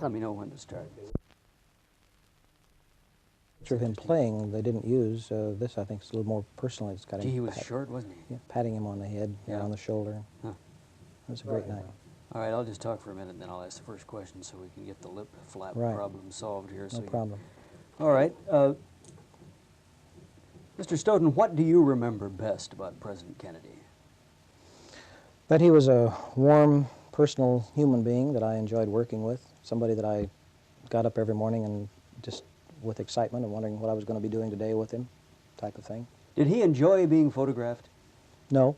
Let me know when to start. Picture of him playing, they didn't use. This, I think, is a little more personal. It's got him. Gee, he was short, wasn't he? Yeah, patting him on the head, Yeah. on the shoulder. Huh. It was a great night. All right, I'll just talk for a minute, and then I'll ask the first question so we can get the lip flap Right. problem solved here. No problem. All right. Mr. Stoughton, what do you remember best about President Kennedy? That he was a warm, personal human being that I enjoyed working with, somebody that I got up every morning and just with excitement and wondering what I was going to be doing today with him, type of thing. Did he enjoy being photographed? No,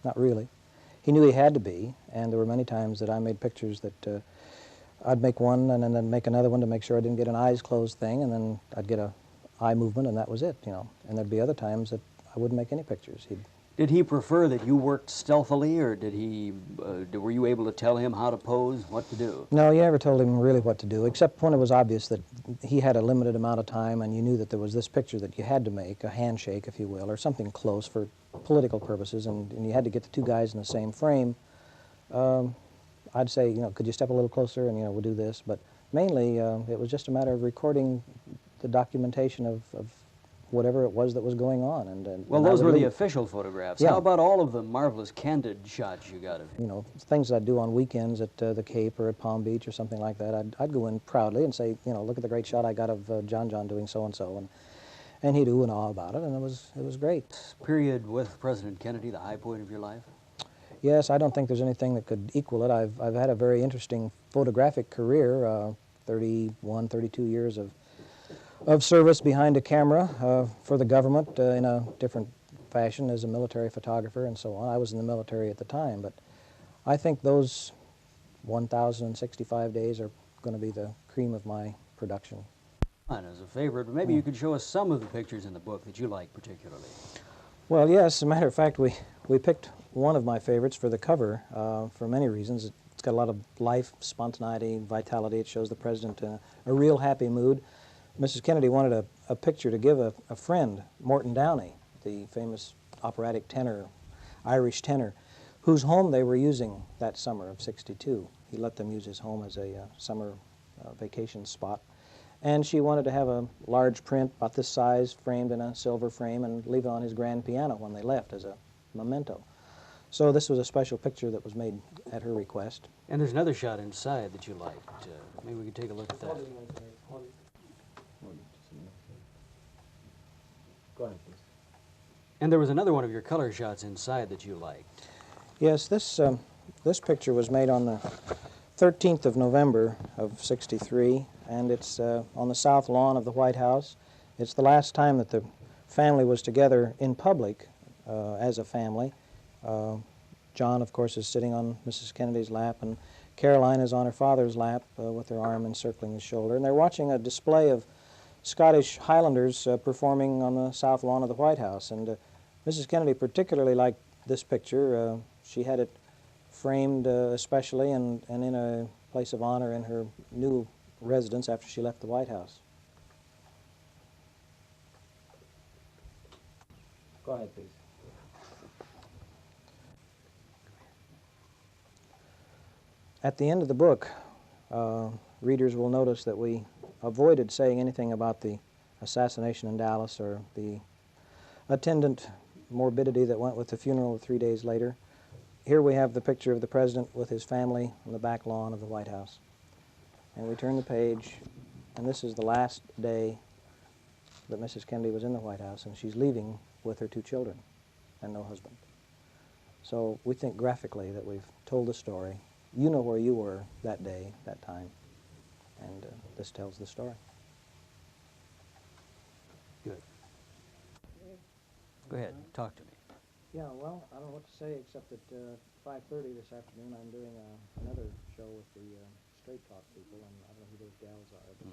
not really. He knew he had to be, and there were many times that I made pictures that I'd make one and then make another one to make sure I didn't get an eyes closed thing, and then I'd get a eye movement, and that was it, you know. And there'd be other times that I wouldn't make any pictures. Did he prefer that you worked stealthily, or did he? Were you able to tell him how to pose, what to do? No, you never told him really what to do, except when it was obvious that he had a limited amount of time, and you knew that there was this picture that you had to make, a handshake, if you will, or something close for political purposes, and you had to get the two guys in the same frame. I'd say, you know, could you step a little closer, and, you know, we'll do this. But mainly, it was just a matter of recording the documentation of whatever it was that was going on. Well, those were the official photographs. Yeah. How about all of the marvelous candid shots you got of him? You know, things I'd do on weekends at the Cape or at Palm Beach or something like that. I'd go in proudly and say, you know, look at the great shot I got of John doing so-and-so. And he'd ooh and ah about it, and it was great. Period with President Kennedy, the high point of your life? Yes, I don't think there's anything that could equal it. I've had a very interesting photographic career, 31, 32 years of service behind a camera for the government in a different fashion as a military photographer and so on. I was in the military at the time, but I think those 1,065 days are going to be the cream of my production. As a favorite, but maybe you could show us some of the pictures in the book that you like particularly. Well, yes, as a matter of fact, we picked one of my favorites for the cover for many reasons. It's got a lot of life, spontaneity, vitality. It shows the president in a real happy mood. Mrs. Kennedy wanted a picture to give a friend, Morton Downey, the famous operatic tenor, Irish tenor, whose home they were using that summer of '62. He let them use his home as a summer vacation spot. And she wanted to have a large print about this size framed in a silver frame and leave it on his grand piano when they left as a memento. So this was a special picture that was made at her request. And there's another shot inside that you liked. Maybe we could take a look at that. Go ahead, please. And there was another one of your color shots inside that you liked. Yes, this picture was made on the 13th of November of '63, and it's on the south lawn of the White House. It's the last time that the family was together in public as a family. John, of course, is sitting on Mrs. Kennedy's lap, and Caroline is on her father's lap with her arm encircling his shoulder. And they're watching a display of Scottish Highlanders performing on the south lawn of the White House. And Mrs. Kennedy particularly liked this picture. She had it framed especially and in a place of honor in her new residence after she left the White House. Go ahead, please. At the end of the book, readers will notice that we avoided saying anything about the assassination in Dallas or the attendant morbidity that went with the funeral 3 days later. Here we have the picture of the president with his family on the back lawn of the White House. And we turn the page, and this is the last day that Mrs. Kennedy was in the White House, and she's leaving with her 2 children and no husband. So we think graphically that we've told the story. You know where you were that day, that time, and this tells the story. Good. Go ahead, talk to me. Yeah, well, I don't know what to say except that 5:30 this afternoon I'm doing another show with the Straight Talk people, and I don't know who those gals are, but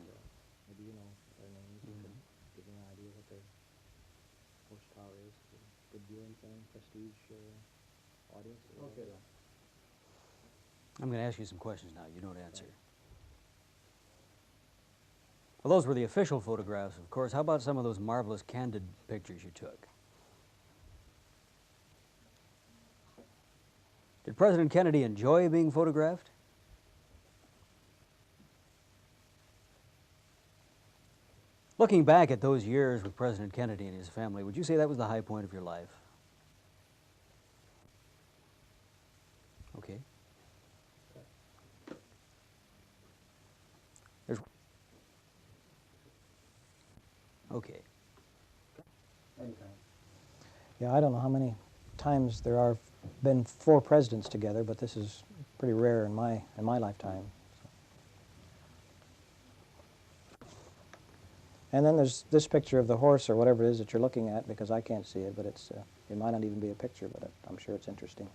maybe you know their names. You can give me an idea what their horsepower is. Good viewing thing, prestige audience. Okay. I'm going to ask you some questions now. You don't answer. Well, those were the official photographs, of course. How about some of those marvelous candid pictures you took? Did President Kennedy enjoy being photographed? Looking back at those years with President Kennedy and his family, would you say that was the high point of your life? Okay. There's, okay. Yeah, I don't know how many times there are been 4 presidents together, but this is pretty rare in my lifetime. And then there's this picture of the horse or whatever it is that you're looking at, because I can't see it, but it's it might not even be a picture, but I'm sure it's interesting.